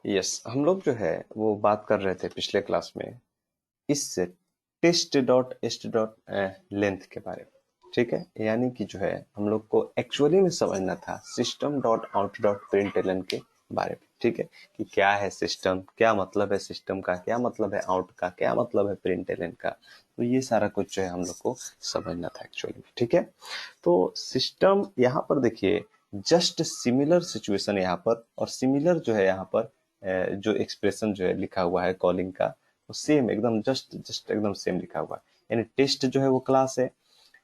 Yes, हम लोग जो है वो बात कर रहे थे पिछले क्लास में इस टेस्ट डॉट एस्ट डॉट लेंथ के बारे में। ठीक है, यानी कि जो है हम लोग को एक्चुअली में समझना था system dot out dot println के बारे में। ठीक है, कि क्या है सिस्टम, क्या मतलब है सिस्टम का, क्या मतलब है आउट का, क्या मतलब है प्रिंटलन का। तो ये सारा कुछ जो है हम लोग को समझना था एक्चुअली में। ठीक है, तो सिस्टम यहाँ पर देखिए जस्ट सिमिलर सिचुएशन यहाँ पर, और सिमिलर जो है यहाँ पर जो एक्सप्रेशन जो है लिखा हुआ है कॉलिंग का, वो सेम एकदम जस्ट जस्ट एकदम सेम लिखा हुआ है। यानी टेस्ट जो है वो क्लास है,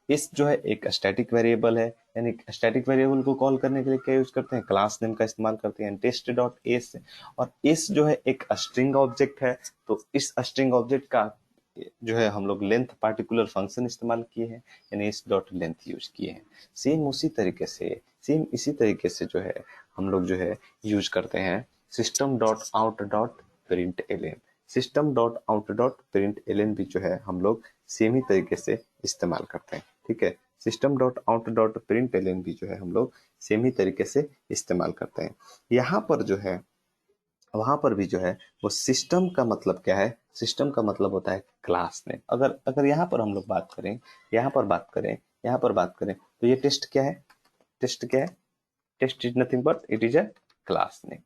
इस जो है एक स्टैटिक वेरिएबल है। यानी स्टैटिक वेरिएबल को कॉल करने के लिए क्या यूज करते हैं, क्लास नेम का इस्तेमाल करते हैं, टेस्ट डॉट एस। और एस जो है एक स्ट्रिंग ऑब्जेक्ट है, तो इस स्ट्रिंग ऑब्जेक्ट का जो है हम लोग लेंथ पार्टिकुलर फंक्शन इस्तेमाल किए हैं, यानी इस डॉट लेंथ यूज किए हैं। सेम उसी तरीके से, सेम इसी तरीके से जो है हम लोग जो है यूज करते हैं system dot out dot println. System dot out dot println भी जो है हम लोग सेम ही तरीके से इस्तेमाल करते हैं। ठीक है, system dot out dot println भी जो है हम लोग सेम ही तरीके से इस्तेमाल करते हैं। यहाँ पर जो है वहां पर भी जो है वो सिस्टम का मतलब क्या है, सिस्टम का मतलब होता है क्लास नेम। अगर अगर यहाँ पर हम लोग बात करें, यहाँ पर बात करें, यहाँ पर बात करें, तो ये टेस्ट क्या है, टेस्ट क्या है, test is nothing but it is a class name,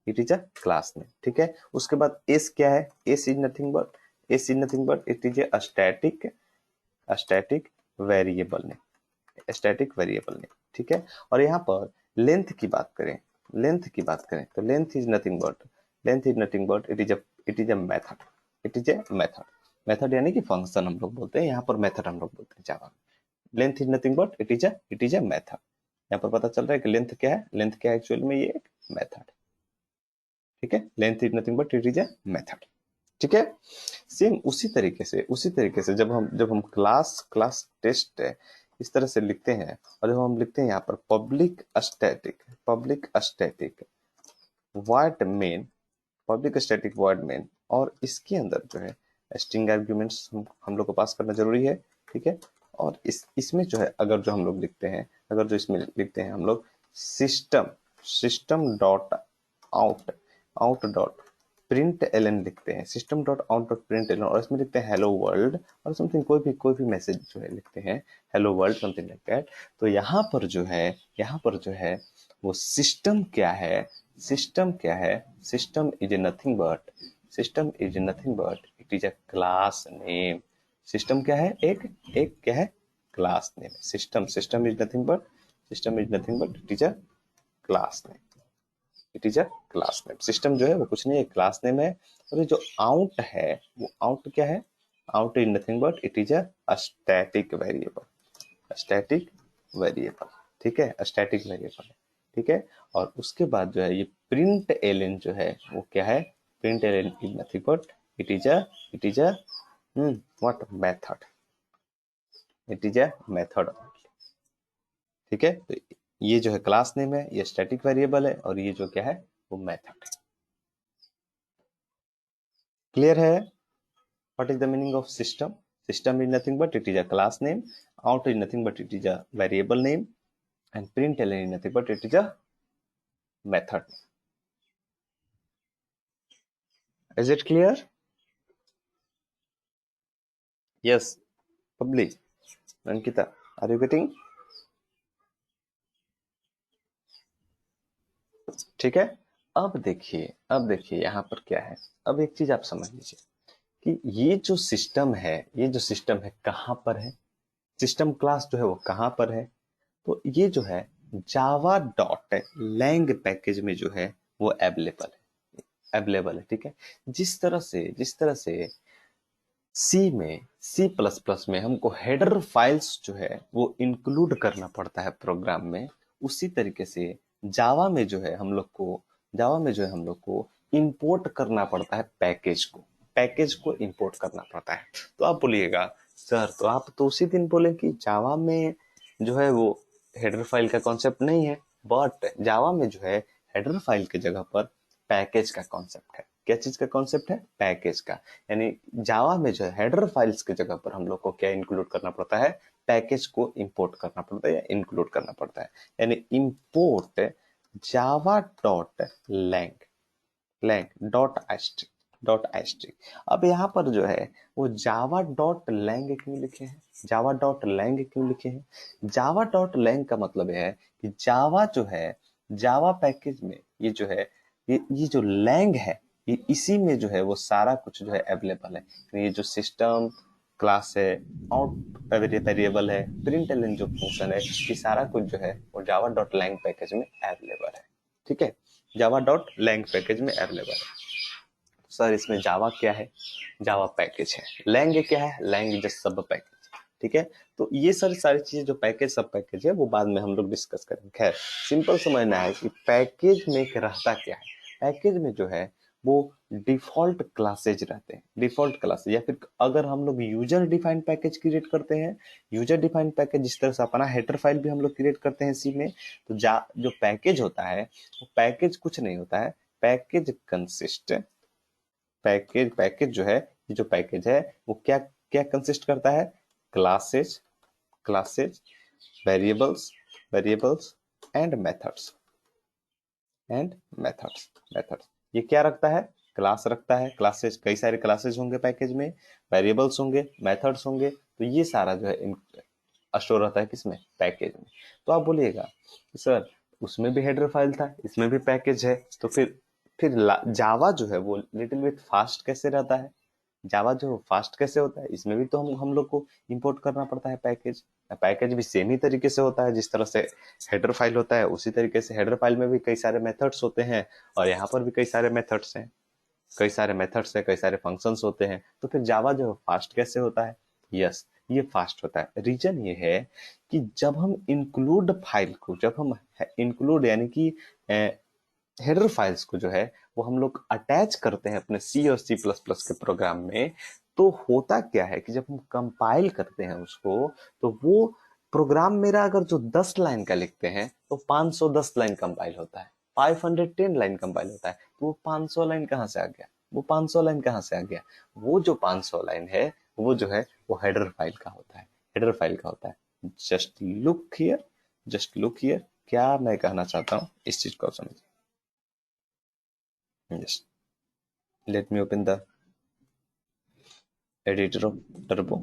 it is a class name. ठीक है, उसके बाद एस क्या है, S is nothing but, S is nothing but it is a static variable name, static variable name. ठीक है, और यहाँ पर लेंथ की बात करें, लेंथ की बात करें तो length is nothing but, length is nothing but it is a method, it is a method. Method यानी कि फंक्शन हम लोग बोलते हैं, यहाँ पर मेथड हम लोग बोलते हैं जावा में। Length is nothing but it is a method. यहाँ पर पता चल रहा है कि लेंथ क्या है, लेंथ क्या है एक्चुअल में, ये एक मेथड। ठीक है, length is nothing but it is a method. ठीक है, सेम उसी तरीके से, उसी तरीके से जब हम क्लास क्लास टेस्ट है इस तरह से लिखते हैं, और जब हम लिखते हैं यहाँ पर public static void main, public static void main, और इसके अंदर जो है स्ट्रिंग आर्ग्यूमेंट्स हम लोग को पास करना जरूरी है। ठीक है, और इसमें जो है अगर जो हम लोग लिखते हैं, अगर जो इसमें लिखते हैं हम लोग system, system dot out, out dot println लिखते हैं, system dot out dot println, और इसमें लिखते हैं हेलो वर्ल्ड और समथिंग, कोई भी मैसेज जो है लिखते हैं hello world something like that. तो यहाँ पर जो है, यहाँ पर जो है वो सिस्टम क्या है, सिस्टम क्या है, system is nothing but, system is nothing but it is a class name. System क्या है, एक एक क्या है, class name. System, system is nothing but, system is nothing but it is a class name, it is a class name. System जो है वो कुछ नहीं, एक क्लास नेम है। और ये जो आउट है वो आउट क्या है, out is nothing but it is a static variable, static variable. ठीक है, स्टैटिक वेरिएबल है। ठीक है, और उसके बाद जो है ये प्रिंट एलन जो है वो क्या है, println is nothing but it is a, it is a what method, it is a method. ठीक है, तो ये जो है क्लास नेम है, ये स्टैटिक वेरिएबल है, और ये जो क्या है वो मेथड है। क्लियर है? What is the meaning of system? System is nothing but it is a class name. Out is nothing but it is a variable name. And println is nothing but it is a method. Is it clear? Yes. Publish. Ankita, are you getting? ठीक है, अब देखिए, अब देखिए यहाँ पर क्या है। अब एक चीज आप समझ लीजिए कि ये जो सिस्टम है, ये जो सिस्टम है कहाँ पर है, सिस्टम क्लास जो है वो कहाँ पर है। तो ये जो है जावा डॉट लैंग पैकेज में जो है वो अवेलेबल है, अवेलेबल है। ठीक है, जिस तरह से सी में, सी प्लस प्लस में हमको हेडर फाइल्स जो है वो इंक्लूड करना पड़ता है प्रोग्राम में, उसी तरीके से जावा में जो है हम लोग को, जावा में जो है हम लोग को इंपोर्ट करना पड़ता है पैकेज को, पैकेज को इंपोर्ट करना पड़ता है। तो आप बोलिएगा सर, तो आप तो उसी दिन बोले कि जावा में जो है वो हेडर फाइल का कॉन्सेप्ट नहीं है, बट जावा में जो है हेडर फाइल की जगह पर पैकेज का कॉन्सेप्ट है। क्या चीज का कॉन्सेप्ट है, पैकेज का। यानी जावा में जो है हेडर फाइल्स की जगह पर हम लोग को क्या इंक्लूड करना पड़ता है, पैकेज को इंपोर्ट करना पड़ता है या इंक्लूड करना पड़ता है। यानी import Java dot lang, lang dot asterisk. अब यहाँ पर जो है वो जावा डॉट लैंग क्यों लिखे हैं, जावा डॉट लैंग क्यों लिखे हैं? जावा डॉट लैंग का मतलब है कि जावा जो है, जावा पैकेज में ये जो है, ये जो लैंग है, ये इसी में जो है वो सारा कुछ जो है अवेलेबल है। तो ये जो सिस्टम क्लास है, आउट वेरिएबल है, प्रिंट एलन जो फंक्शन है, ये सारा कुछ जो है वो जावा डॉट लैंग पैकेज में अवेलेबल है। ठीक है, जावा डॉट लैंग पैकेज में अवेलेबल है। सर इसमें जावा क्या है? जावा पैकेज है। लैंग क्या है? लैंग जस्ट सब पैकेज। ठीक है, तो ये सारी चीजें जो पैकेज सब पैकेज है वो बाद में हम लोग डिस्कस करेंगे। खैर सिंपल समझना है कि पैकेज में रहता क्या है। पैकेज में जो है वो डिफॉल्ट क्लासेज रहते हैं, डिफॉल्ट क्लासेज, या फिर अगर हम लोग यूजर डिफाइंड पैकेज क्रिएट करते हैं, यूजर डिफाइंड पैकेज जिस तरह से अपना हेडर फाइल भी हम लोग क्रिएट करते हैं सी में, तो जो पैकेज होता है वो पैकेज कुछ नहीं होता है। पैकेज कंसिस्ट, पैकेज जो है, ये जो पैकेज है वो क्या क्या कंसिस्ट करता है? Classes, classes, variables, variables and methods, and methods, methods. ये क्या रखता है? क्लास रखता है, क्लासेज, कई सारे क्लासेज होंगे पैकेज में, वेरिएबल्स होंगे, मेथड्स होंगे, तो ये सारा जो है स्टोर रहता है किसमें? पैकेज में। तो आप बोलिएगा सर उसमें भी हेडर फाइल था, इसमें भी पैकेज है, तो फिर जावा जो है वो लिटिल बिट फास्ट कैसे रहता है? जावा जो फास्ट कैसे होता है? इसमें भी तो हम लोग को इंपोर्ट करना पड़ता है पैकेज। पैकेज भी सेम ही तरीके से होता है, जिस तरह से हेडर फाइल होता है उसी तरीके से हेडर फाइल में भी कई सारे मेथड्स होते हैं, और यहाँ पर भी कई सारे मेथड्स हैं, कई सारे मेथड्स है, कई सारे फंक्शंस होते हैं। तो फिर जावा जो फास्ट कैसे होता है? यस, ये फास्ट होता है। रीजन ये है कि जब हम इंक्लूड फाइल को, जब हम इंक्लूड यानी कि हेडर फाइल्स को जो है वो हम लोग अटैच करते हैं अपने सी और सी प्लस प्लस के प्रोग्राम में, तो होता क्या है कि जब हम कंपाइल करते हैं उसको, तो वो प्रोग्राम मेरा अगर जो 10 लाइन का लिखते हैं तो 510 लाइन कंपाइल होता है, 510 लाइन कंपाइल होता है। तो वो 500 लाइन कहाँ से आ गया? वो 500 लाइन कहाँ से आ गया? वो जो 500 लाइन है वो जो है वो हेडर फाइल का होता है, हेडर फाइल का होता है। Just look here, just look here, क्या मैं कहना चाहता हूँ इस चीज को समझिए। Yes. Let me open the editor of Turbo.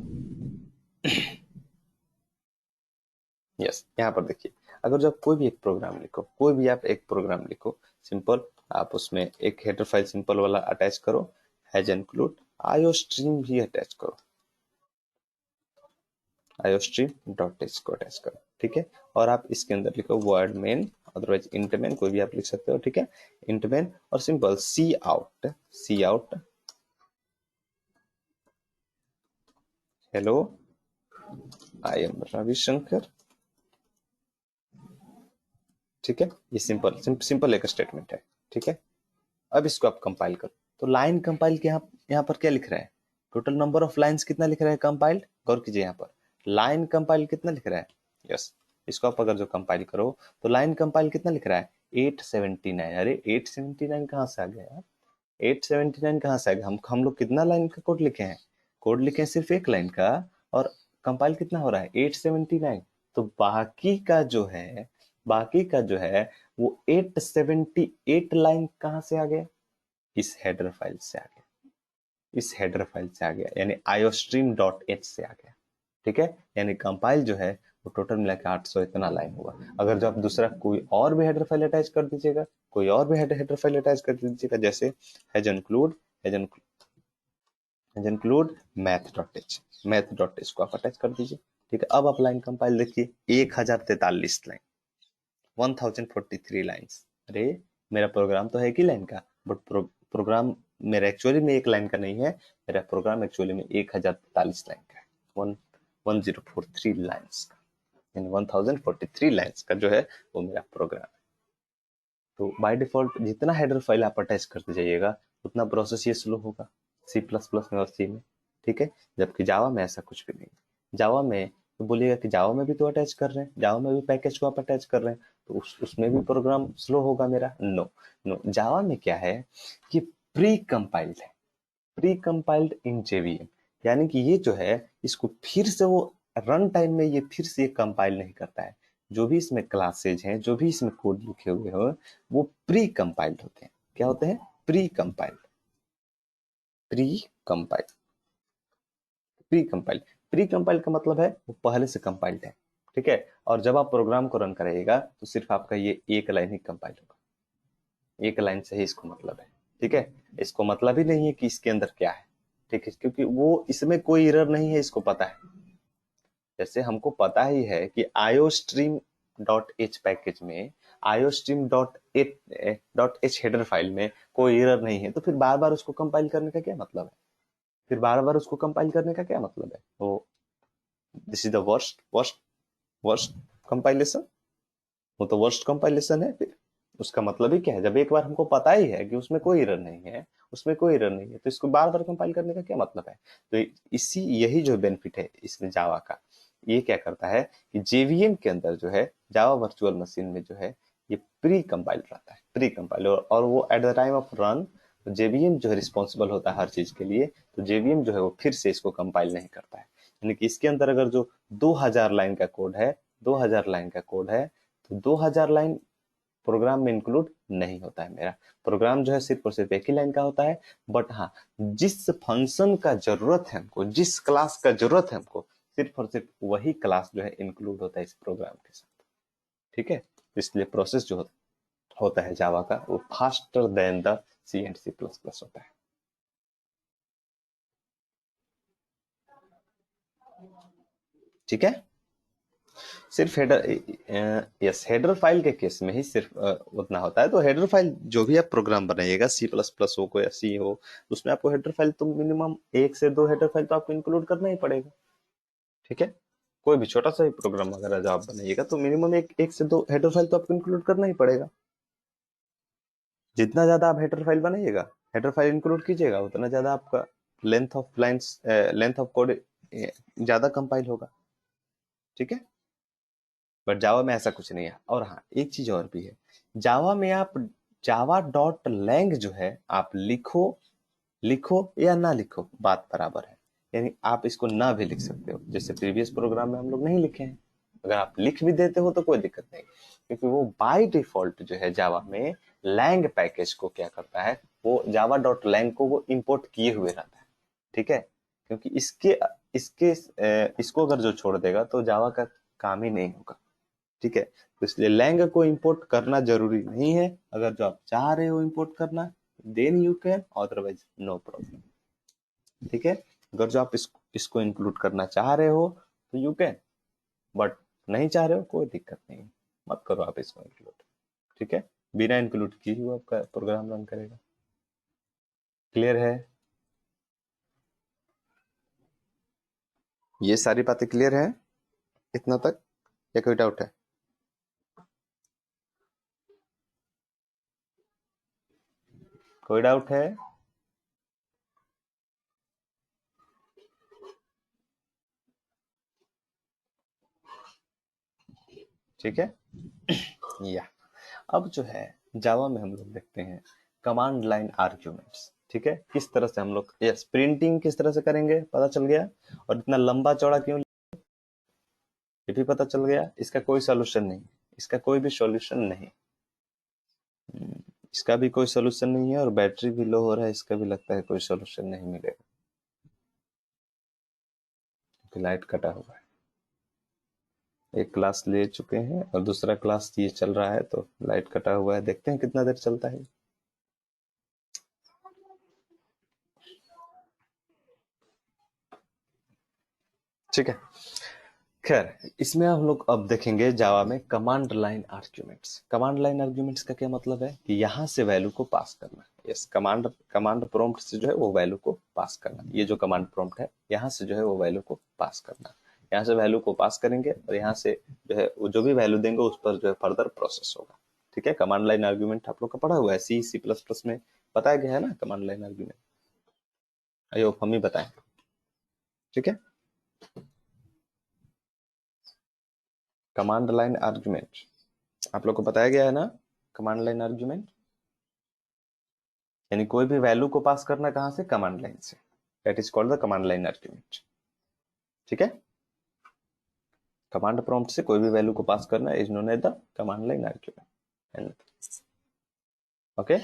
Yes. यहाँ पर देखिए, अगर जो आप कोई भी एक प्रोग्राम लिखो, कोई भी आप एक प्रोग्राम लिखो, सिंपल, आप उसमें एक हेडर फाइल सिंपल वाला अटैच करो, हैज इंक्लूड आईओ स्ट्रीम भी अटैच करो, आईओ स्ट्रीम डॉट एच को अटैच करो। ठीक है, और आप इसके अंदर लिखो void main, otherwise int main, कोई भी आप लिख सकते हो। ठीक है, इंट मेन, और simple cout, cout hello I am Ravishankar. ठीक है, ये सिंपल एक स्टेटमेंट है। ठीक है, अब इसको आप कंपाइल करो, तो लाइन कंपाइल के यहाँ पर क्या लिख रहा है? टोटल नंबर ऑफ लाइंस कितना लिख रहा है कंपाइल्ड? गौर कीजिए, यहाँ पर लाइन कंपाइल कितना लिख रहा है? यस, इसको आप अगर जो कंपाइल करो तो लाइन कंपाइल कितना लिख रहा है? 879। अरे 879 कहाँ से आ गया यार? 879 कहाँ से आ गया? हम लोग कितना लाइन का कोड लिखे हैं? कोड लिखे हैं सिर्फ एक लाइन का, और कंपाइल कितना हो रहा है? 879। तो बाकी का जो है, बाकी का जो है वो 878 लाइन कहाँ से आ गया? इस हेडर फाइल से आ गया, इस हेडर फाइल से आ गया, यानी iostream.h से आ गया। ठीक है, यानी कंपाइल जो है वो टोटल मिला के 800 इतना लाइन हुआ। अगर जो आप दूसरा कोई और भी हेडर फाइल अटैच कर दीजिएगा, कोई और भी हेडर फाइल अटैच कर दीजिएगा, जैसे has include, has include math.h, math.h को आप अटैच कर दीजिए। ठीक है, अब आप लाइन कंपाइल देखिए, 1043 लाइन, 1043 लाइन्स। अरे मेरा प्रोग्राम तो है एक ही लाइन का, बट प्रोग्राम मेरा एक्चुअली में एक लाइन का नहीं है, मेरा प्रोग्राम एक्चुअली में 1043 लाइन का है, 1043 लाइन्स का, यानी 1043 लाइन्स का जो है वो मेरा प्रोग्राम है। तो बाय डिफॉल्ट जितना हेडर फाइल आप अटैच करते जाइएगा उतना प्रोसेस ये स्लो होगा, सी प्लस प्लस में और सी में। ठीक है, जबकि जावा में ऐसा कुछ भी नहीं। जावा में तो बोलिएगा कि जावा में भी तो अटैच कर रहे हैं, जावा में भी पैकेज को आप अटैच कर रहे हैं, तो उसमें भी प्रोग्राम स्लो होगा मेरा? नो नो, जावा में क्या है कि प्री कंपाइल्ड है, प्री कंपाइल्ड इन जेवीएम, यानी कि ये जो है इसको फिर से वो रन टाइम में ये फिर से कंपाइल नहीं करता है। जो भी इसमें क्लासेज हैं, जो भी इसमें कोड लिखे हुए हो, वो प्री कंपाइल्ड होते हैं। क्या होते हैं? Pre compiled. Pre compiled, pre compiled, pre compiled का मतलब है वो पहले से कंपाइल्ड है, ठीक है। और जब आप प्रोग्राम को रन करिएगा तो सिर्फ आपका ये एक लाइन ही कंपाइल होगा, एक लाइन से ही इसको मतलब है, ठीक है। इसको मतलब ही नहीं है कि इसके अंदर क्या है, ठीक है, क्योंकि वो इसमें कोई एरर नहीं है, इसको पता है। जैसे हमको पता ही है कि आईओस्ट्रीम डॉट एच पैकेज में, iostream dot H header file में कोई एरर नहीं है, तो फिर बार बार उसको कंपाइल करने का क्या मतलब है, फिर बार बार उसको कंपाइल करने का क्या मतलब है। वो this is the worst worst worst compilation, वो तो वर्स्ट कंपाइलेशन है। फिर उसका मतलब ही क्या है, जब एक बार हमको पता ही है कि उसमें कोई एरर नहीं है, उसमें कोई एरर नहीं है, तो इसको बार बार कंपाइल करने का क्या मतलब है। तो इसी यही जो बेनिफिट है इसमें जावा का, ये क्या करता है कि जेवीएम के अंदर जो है, जावा वर्चुअल मशीन में जो है, ये प्री कंपाइल रहता है, प्री कंपाइल, और वो at the time of run JVM जो है रिस्पॉन्सिबल होता है हर चीज के लिए, तो जेवीएम जो है वो फिर से इसको कंपाइल नहीं करता है। यानी कि इसके अंदर अगर जो 2000 लाइन का कोड है, 2000 लाइन का कोड है, तो 2000 लाइन प्रोग्राम में इंक्लूड नहीं होता है। मेरा प्रोग्राम जो है सिर्फ और सिर्फ एक ही लाइन का होता है, बट हाँ, जिस फंक्शन का जरूरत है हमको, जिस क्लास का जरूरत है हमको, सिर्फ और सिर्फ वही क्लास जो है इंक्लूड होता है इस प्रोग्राम के साथ, ठीक है। इसलिए प्रोसेस जो होता है जावा का, वो faster than the C and C plus plus होता है, ठीक है। सिर्फ हेडर, यस, हेडर फाइल के केस में ही सिर्फ उतना होता है। तो हेडर फाइल जो भी आप प्रोग्राम बनाइएगा, सी प्लस प्लस हो या सी हो, उसमें आपको हेडर फाइल तो मिनिमम 1 से 2 हेडर फाइल तो आपको इंक्लूड करना ही पड़ेगा, ठीक है। कोई भी छोटा सा ही प्रोग्राम अगर आज आप बनाइएगा तो मिनिमम एक से दो हेडर फाइल तो आपको इंक्लूड करना ही पड़ेगा। जितना ज्यादा आप हेडर फाइल बनाइएगा, हेडर फाइल इंक्लूड कीजिएगा, उतना ज्यादा आपका length of lines, length of code ज्यादा कंपाइल होगा, ठीक है। बट जावा में ऐसा कुछ नहीं है। और हाँ, एक चीज और भी है, जावा में आप जावा डॉट लैंग जो है, आप लिखो, लिखो या ना लिखो बात बराबर है। यानी आप इसको ना भी लिख सकते हो, जैसे प्रीवियस प्रोग्राम में हम लोग नहीं लिखे हैं। अगर आप लिख भी देते हो तो कोई दिक्कत नहीं, क्योंकि वो बाय डिफॉल्ट जो है जावा में लैंग पैकेज को क्या करता है, वो जावा डॉट लैंग को वो इंपोर्ट किए हुए रहता है, ठीक है। क्योंकि इसके इसके इसको अगर जो छोड़ देगा तो जावा का काम ही नहीं होगा, ठीक है। तो इसलिए लैंग को इंपोर्ट करना जरूरी नहीं है। अगर जो आप चाह रहे हो इंपोर्ट करना, then you can, otherwise no problem, ठीक है। अगर जो आप इसको इंक्लूड करना चाह रहे हो तो यू कैन, बट नहीं चाह रहे हो कोई दिक्कत नहीं, मत करो आप इसको इंक्लूड, ठीक है। बिना इंक्लूड किए हुए आपका प्रोग्राम रन करेगा। क्लियर है, ये सारी बातें क्लियर है इतना तक, या कोई डाउट है। कोई डाउट है। ठीक है, या अब जो है जावा में हम लोग देखते हैं कमांड लाइन आर्ग्यूमेंट्स, ठीक है। किस तरह से हम लोग, यस, प्रिंटिंग किस तरह से करेंगे पता चल गया, और इतना लंबा चौड़ा क्यों ये भी पता चल गया। इसका कोई सोल्यूशन नहीं, इसका कोई भी सॉल्यूशन नहीं, इसका भी कोई सोल्यूशन नहीं है, और बैटरी भी लो हो रहा है, इसका भी लगता है कोई सोल्यूशन नहीं मिलेगा, क्योंकि लाइट कटा हुआ है। एक क्लास ले चुके हैं और दूसरा क्लास ये चल रहा है, तो लाइट कटा हुआ है, देखते हैं कितना देर चलता है। ठीक है, खैर इसमें हम लोग अब देखेंगे जावा में command line arguments. Command line arguments का क्या मतलब है कि यहाँ से वैल्यू को पास करना। यस, कमांड कमांड प्रॉम्प्ट से जो है वो वैल्यू को पास करना। ये जो कमांड प्रॉम्प्ट है, यहाँ से जो है वो वैल्यू को पास करना। यहाँ से वैल्यू को पास करेंगे और यहाँ से जो है वो जो भी वैल्यू देंगे उस पर जो है फर्दर प्रोसेस होगा, ठीक है। कमांड लाइन आर्ग्यूमेंट आप लोग का पढ़ा हुआ है, सी सी प्लस प्लस में बताया गया है ना command line argument, I hope हम ही बताएं, ठीक है। कमांड लाइन आर्ग्यूमेंट आप लोग को बताया गया है ना, कमांड लाइन आर्ग्यूमेंट यानी कोई भी वैल्यू को पास करना कहां से, कमांड लाइन से, that is called the command line argument, ठीक है। कमांड प्रॉम्प्ट से कोई भी वैल्यू को पास करना is known as the command line argument, okay.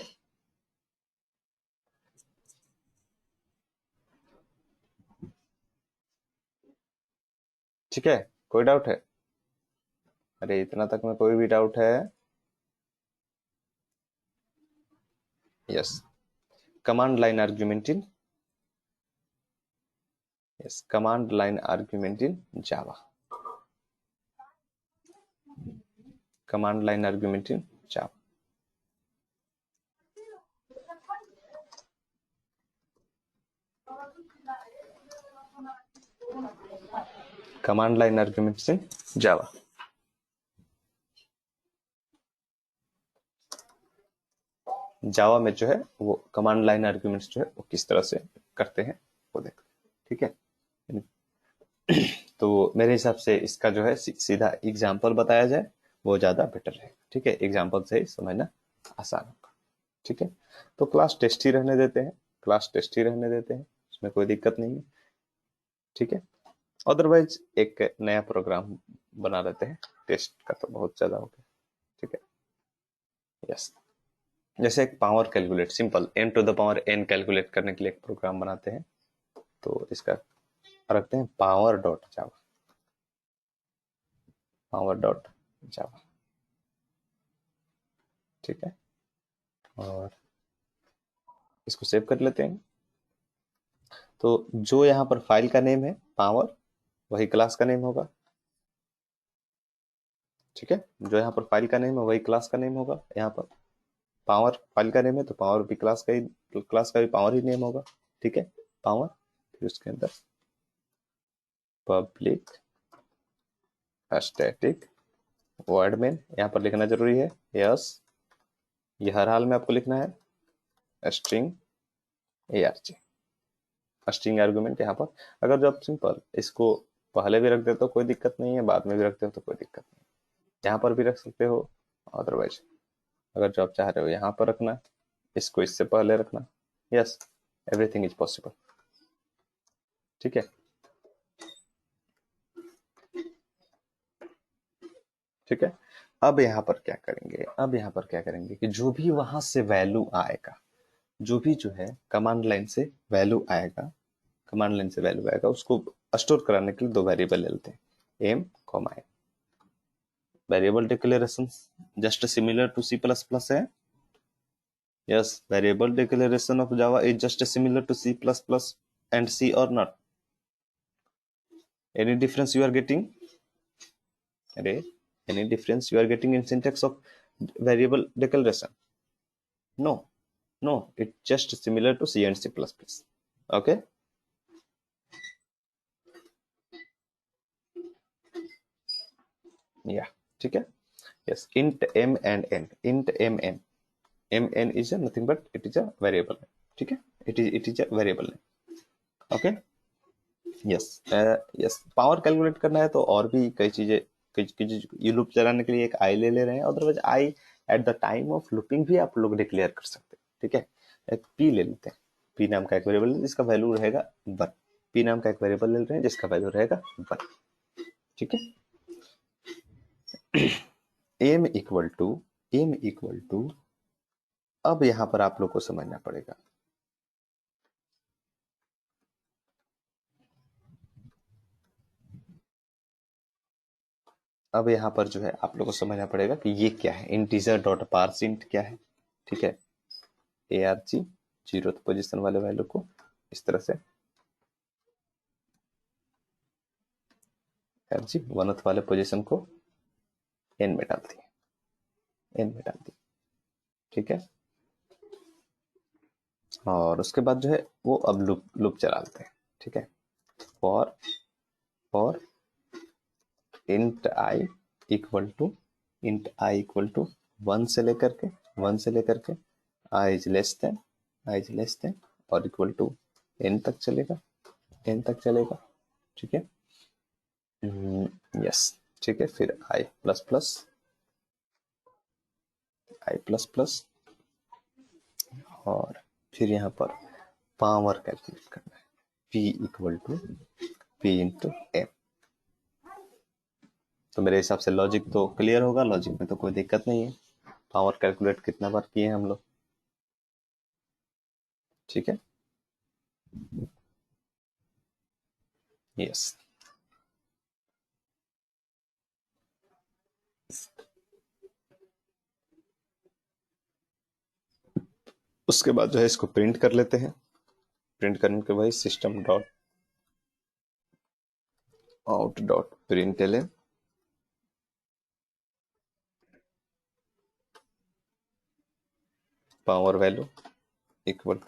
ठीक है, कोई डाउट है? अरे इतना तक में कोई भी डाउट है? Yes, command line argument in, yes, command line argument in Java, command line argument in Java. Command line arguments in Java. Java में जो है वो कमांड लाइन आर्ग्यूमेंट्स जो है वो किस तरह से करते हैं वो देख, ठीक है। तो मेरे हिसाब से इसका जो है सीधा एग्जाम्पल बताया जाए वो ज्यादा बेटर है, ठीक है। एग्जाम्पल से ही समझना आसान होगा, ठीक है। तो क्लास टेस्ट ही रहने देते हैं, क्लास टेस्ट ही रहने देते हैं, उसमें कोई दिक्कत नहीं है, ठीक है। अदरवाइज एक नया प्रोग्राम बना लेते हैं, टेस्ट का तो बहुत ज्यादा हो गया, ठीक है। यस, जैसे एक power calculate, simple n to the power n calculate करने के लिए एक प्रोग्राम बनाते हैं, तो इसका रखते हैं पावर डॉट जावा, पावर डॉट जावा, ठीक है। और इसको सेव कर लेते हैं। तो जो यहाँ पर फाइल का नेम है पावर, वही क्लास का नेम होगा, ठीक है। जो यहाँ पर फाइल का नेम है वही क्लास का नेम होगा। यहाँ पर पावर फाइल का नेम है तो पावर भी क्लास का ही, क्लास का भी पावर ही नेम होगा, ठीक है। पावर, फिर उसके अंदर पब्लिक स्टैटिक वर्ड मेन, यहाँ पर लिखना जरूरी है यस, ये हर हाल में आपको लिखना है स्ट्रिंग arg, स्ट्रिंग आर्गुमेंट। यहाँ पर अगर जो आप सिंपल इसको पहले भी रख देते हो कोई दिक्कत नहीं है, बाद में भी रखते हो तो कोई दिक्कत नहीं, यहाँ पर भी रख सकते हो। अदरवाइज अगर जो आप चाह रहे हो यहाँ पर रखना, इसको इससे पहले रखना, यस, एवरीथिंग इज पॉसिबल, ठीक है, ठीक है। अब यहाँ पर क्या करेंगे, अब यहाँ पर क्या करेंगे कि जो भी वहां से वैल्यू आएगा, जो भी जो है कमांड लाइन से वैल्यू आएगा, कमांड लाइन से वैल्यू आएगा, उसको स्टोर कराने के लिए दो वेरिएबल ले लेते हैं, M comma N. Variable declaration just similar to C++ है, yes, variable declaration of Java is just similar to C++ and C or not? Any difference you are getting? अरे any difference you are getting in syntax of variable declaration? No, no, it's just similar to C and C++, okay. Yeah, ठीक है। yes, int m and n, int m n, m n is a nothing but it is a variable, ठीक है, it is a variable, okay. Yes, yes, power calculate करना है तो और भी कई चीजें, ये लूप चलाने के लिए एक आई ले रहे हैं, otherwise I at the time of looping भी आप लोग डिक्लेयर कर सकते हैं, ठीक है। एक पी ले लेते हैं, पी नाम का एक वेरिएबल जिसका वैल्यू रहेगा 1, पी नाम का एक वेरिएबल ले रहे हैं जिसका वैल्यू रहेगा 1, ठीक है। M equal to, M equal to, अब यहां पर आप लोग को समझना पड़ेगा, अब यहाँ पर जो है आप लोग को समझना पड़ेगा कि ये क्या है, इंटीजर डॉट पार्सिंट क्या है, ठीक है। arg 0th पोजीशन वाले वैल्यू को इस तरह से arg 1th वाले पोजीशन को n में डाल दिए, n में डाल दिए, ठीक है। और उसके बाद जो है वो अब लूप लूप चला लेते हैं, ठीक है। For for int i equal to, int i equal to 1 से लेकर के, 1 से लेकर के i is less than, i is less than और इक्वल टू n तक चलेगा, n तक चलेगा, ठीक है। यस, ठीक है। फिर I plus plus, I plus plus, और फिर यहाँ पर पावर कैलकुलेट करना है, P equal to P into M. तो मेरे हिसाब से लॉजिक तो क्लियर होगा, लॉजिक में तो कोई दिक्कत नहीं है। पावर कैलकुलेट कितना बार किए हैं हम लोग, ठीक है। यस, उसके बाद जो है इसको प्रिंट कर लेते हैं। प्रिंट करने के बाद system dot out dot println power value equal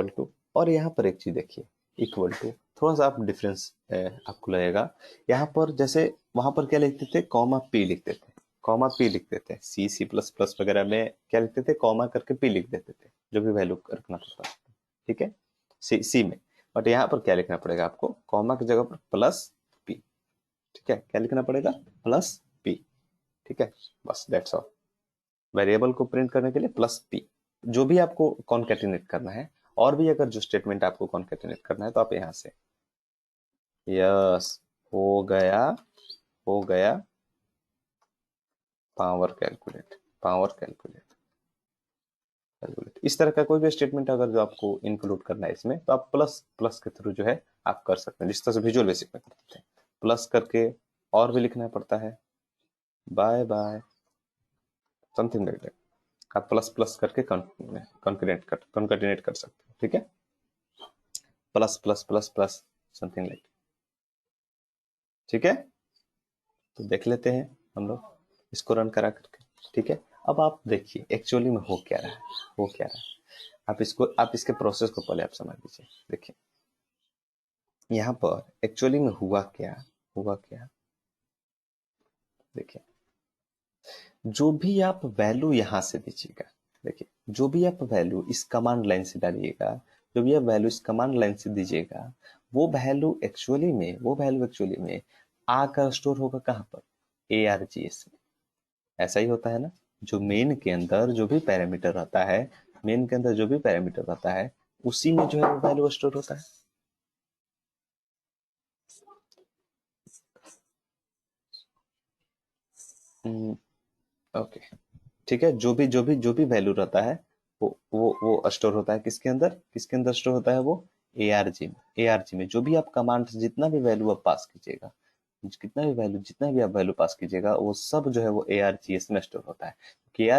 to और यहाँ पर एक चीज देखिए, इक्वल टू थोड़ा सा आप डिफरेंस आपको लगेगा। यहाँ पर जैसे वहां पर क्या लिखते थे, कॉमा पी लिखते थे, कॉमा पी लिखते थे। सी प्लस प्लस वगैरह में क्या लिखते थे, कॉमा करके पी लिख देते थे, जो भी वैल्यू रखना पड़ता था। ठीक है, सी में। बट यहाँ पर क्या लिखना पड़ेगा आपको, कॉमा की जगह पर प्लस पी। ठीक है, क्या लिखना पड़ेगा, प्लस पी। ठीक है, बस दैट्स ऑल। वेरिएबल को प्रिंट करने के लिए प्लस पी, जो भी आपको कॉन्केटिनेट करना है। और भी अगर जो स्टेटमेंट आपको कॉन्केटिनेट करना है तो आप यहां से, यस, हो गया, हो गया, power calculate, power calculate, calculate. इस तरह का कोई भी स्टेटमेंट अगर जो आपको इंक्लूड करना है इसमें, तो आप प्लस प्लस के थ्रू जो है आप कर सकते हैं, जिस तरह से विजुअल बेसिक में करते थे। प्लस करके और भी लिखना पड़ता है, bye bye, something like that. आप प्लस प्लस करके कॉन्केटिनेट कर सकते हैं। ठीक है, plus plus plus plus, something like. ठीक है, तो देख लेते हैं हम लोग इसको रन करा करके। ठीक है, अब आप देखिए एक्चुअली में हो क्या रहा है, हो क्या रहा है। आप इसके प्रोसेस को पहले आप समझ लीजिए। देखिए यहाँ पर एक्चुअली में हुआ क्या, हुआ क्या। देखिए जो भी आप वैल्यू यहां से दीजिएगा, देखिए जो भी आप वैल्यू इस कमांड लाइन से डालिएगा, जो भी आप वैल्यू इस कमांड लाइन से दीजिएगा, वो वैल्यू एक्चुअली में, वो वैल्यू एक्चुअली में आकर स्टोर होगा कहां पर, ARGS में। ऐसा ही होता है ना, जो मेन के अंदर जो भी पैरामीटर रहता है, मेन के अंदर जो भी पैरामीटर रहता है, उसी में जो है वो वैल्यू स्टोर होता है। ओके, ठीक है, जो भी वैल्यू रहता है वो स्टोर होता है किसके अंदर, किसके अंदर स्टोर होता है वो, ARG में। ARG में जो भी आप कमांड, जितना भी वैल्यू आप पास कीजिएगा, कितना भी वैल्यू, जितना भी आप वैल्यू पास कीजिएगा, वो सब जो है वो ARGS में स्टोर होता है। कि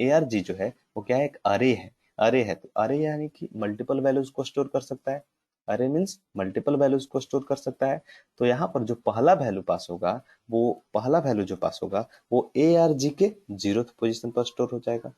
ARG जो है वो क्या है, एक अरे है। अरे है तो अरे यानी कि मल्टीपल वैल्यूज को स्टोर कर सकता है। अरे मीन्स मल्टीपल वैल्यूज को स्टोर कर सकता है। तो यहाँ पर जो पहला वैल्यू पास होगा, वो पहला वैल्यू जो पास होगा वो ARG के 0th पोजीशन पर स्टोर हो जाएगा।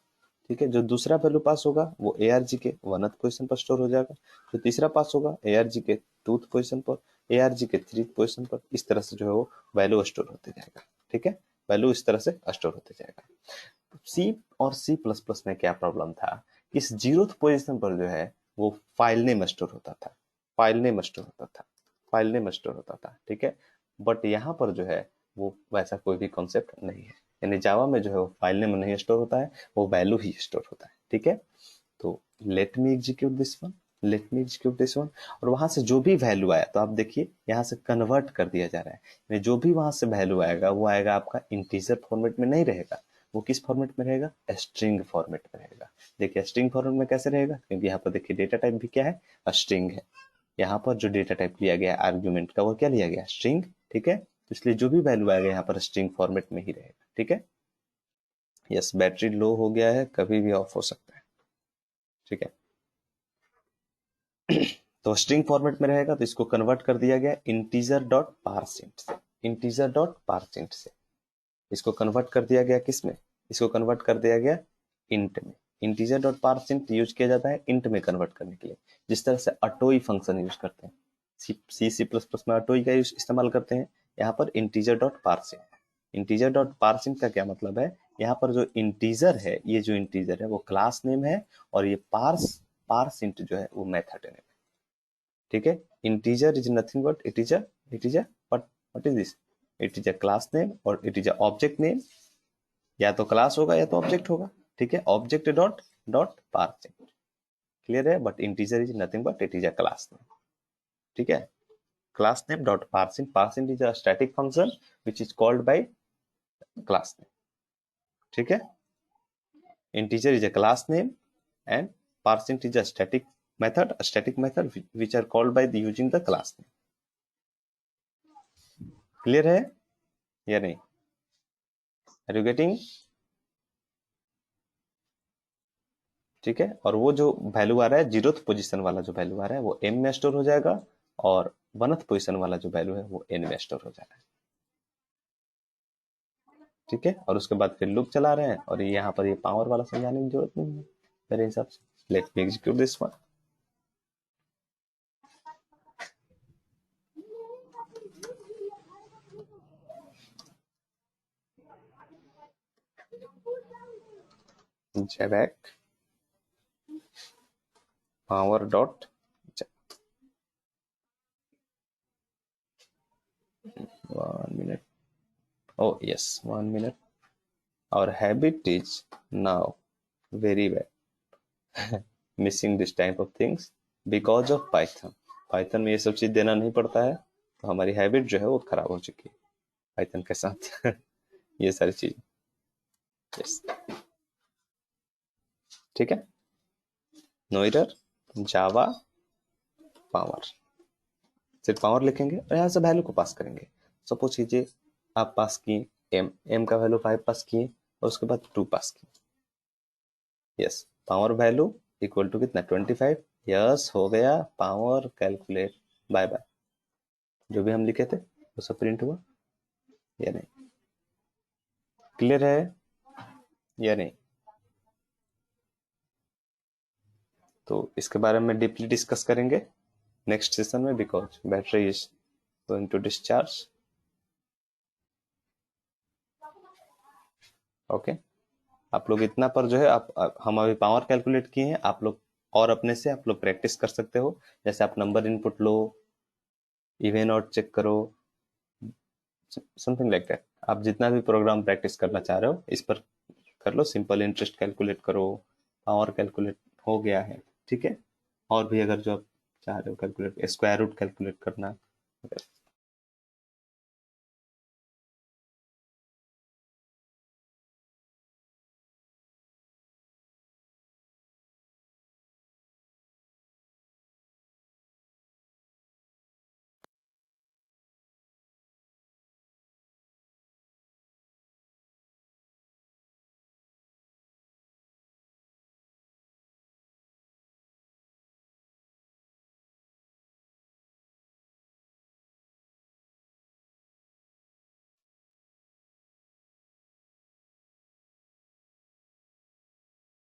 ठीक है, जो दूसरा वैल्यू पास होगा वो ARG के 1th पोजीशन पर स्टोर हो जाएगा। जो तीसरा पास होगा ARG के 2th पोजीशन पर, ARG के 3th पोजीशन पर। इस तरह से जो है वो वैल्यू स्टोर होते जाएगा। ठीक है, वैल्यू इस तरह से स्टोर होते जाएगा। सी और सी प्लस प्लस में क्या प्रॉब्लम था, इस 0th पोजीशन पर जो है वो फाइल नेम स्टोर होता था, फाइल नेम स्टोर होता था, फाइल नेम स्टोर होता था। ठीक है, बट यहाँ पर जो है वो वैसा कोई भी कॉन्सेप्ट नहीं है। यानी जावा में जो है वो फाइल नेम नहीं स्टोर होता है, वो वैल्यू ही स्टोर होता है। ठीक है, तो late me execute this one, late me execute this one. और वहां से जो भी वैल्यू आया, तो आप देखिए यहाँ से कन्वर्ट कर दिया जा रहा है। यानी जो भी वहां से वैल्यू आएगा वो आएगा आपका इंटीजर फॉर्मेट में नहीं रहेगा, वो किस फॉर्मेट में रहेगा, स्ट्रिंग फॉर्मेट में रहेगा। देखिए स्ट्रिंग फॉर्मेट में कैसे रहेगा, क्योंकि यहाँ पर देखिए डेटा टाइप भी क्या है, स्ट्रिंग है। यहाँ पर जो डेटा टाइप लिया गया आर्ग्यूमेंट का, वो क्या लिया गया, स्ट्रिंग। ठीक है, तो इसलिए जो भी वैल्यू आएगा यहाँ पर स्ट्रिंग फॉर्मेट में ही रहेगा। ठीक है, यस, बैटरी लो हो गया है, कभी भी ऑफ हो सकता है। ठीक है, तो स्ट्रिंग फॉर्मेट में रहेगा, तो इसको कन्वर्ट कर दिया गया इंटीजर डॉट पारसेंट से, इंटीजर डॉट पारसेंट से इसको कन्वर्ट कर दिया गया किस में, इसको कन्वर्ट कर दिया गया इंट में। इंटीजर डॉट पारसेंट यूज किया जाता है इंट में कन्वर्ट करने के लिए, जिस तरह से अटोई फंक्शन यूज करते हैं। सी प्लस प्लस में अटोई का यूज इस्तेमाल करते हैं, यहाँ पर integer dot percent. Integer dot percent का क्या मतलब है, यहाँ पर जो इंटीजर है, ये जो इंटीजर है वो क्लास नेम है, और ये पारसेंट जो है वो मेथड नेम है। ठीक है, integer is nothing but it is a what is this, it is a class name और it is a object name. या तो क्लास होगा या तो ऑब्जेक्ट होगा। ठीक है, object dot dot parseInt, clear है। But integer is nothing but it is a class name. ठीक है, class name dot parseInt, parseInt is a static function which is called by class name. ठीक है, integer is a class name and parsint is a static method which are called by using the class name. Clear है या नहीं, are you getting. ठीक है, और वो जो वैल्यू आ रहा है, जीरोथ पोजीशन वाला जो वैल्यू आ रहा है वो m में स्टोर हो जाएगा, और वनथ पोजीशन वाला जो वैल्यू है वो n में स्टोर हो जाएगा। ठीक है, और उसके बाद फिर लूप चला रहे हैं, और यहाँ पर ये पावर वाला समझाने की जरूरत नहीं है मेरे हिसाब से। Let me execute this one. जेबैक power dot 1 minute, oh yes, 1 minute. Our habit is now very bad missing this type of things because of Python. Python में ये सब चीज देना नहीं पड़ता है, तो हमारी हैबिट जो है वो खराब हो चुकी है पाइथन के साथ ये सारी चीज। यस, ठीक है, नो एरर, जावा पावर, सिर्फ पावर लिखेंगे और यहाँ से वैल्यू को पास करेंगे। सपोज कीजिए आप पास किए m का वैल्यू 5 पास किए, और उसके बाद 2 पास किए। Yes, power value equal to कितना, 25। यस, हो गया, पावर कैलकुलेट, बाय बाय। जो भी हम लिखे थे वो सब प्रिंट हुआ या नहीं, क्लियर है या नहीं? तो इसके बारे में डीपली डिस्कस करेंगे नेक्स्ट सेशन में, because battery is going to discharge. Okay, आप लोग इतना पर जो है, हम अभी पावर कैलकुलेट किए हैं, आप लोग और अपने से आप लोग प्रैक्टिस कर सकते हो। जैसे आप नंबर इनपुट लो, इवन आउट चेक करो, समथिंग लाइक दैट। आप जितना भी प्रोग्राम प्रैक्टिस करना चाह रहे हो इस पर कर लो। सिंपल इंटरेस्ट कैलकुलेट करो, पावर कैलकुलेट हो गया है, ठीक है। और भी अगर जो आप चाह रहे हो कैलकुलेट, स्क्वायर रूट कैलकुलेट करना,